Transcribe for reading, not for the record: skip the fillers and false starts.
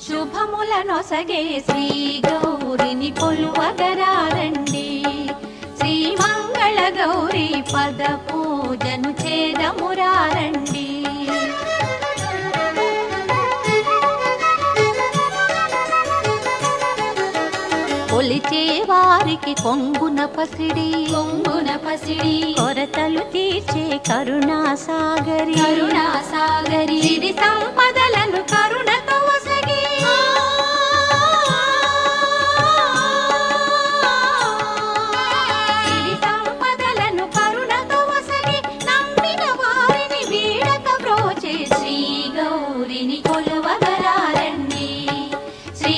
శుభములనొసగే శ్రీ గౌరిని కొలువగరారండి. శ్రీ మంగళ గౌరీ పద పూజను చేదమురారండి. కొలిచే వారికి కొంగున పసిడి కొరతలు తీర్చే కరుణాసాగరి సిరి సంపదలను కరుణతో వసగి సిరి సంపదలను కరుణతో వసగి నమ్మిన వారిని వీడక బ్రోచే శ్రీ గౌరిని కొలువగరారండి. శ్రీ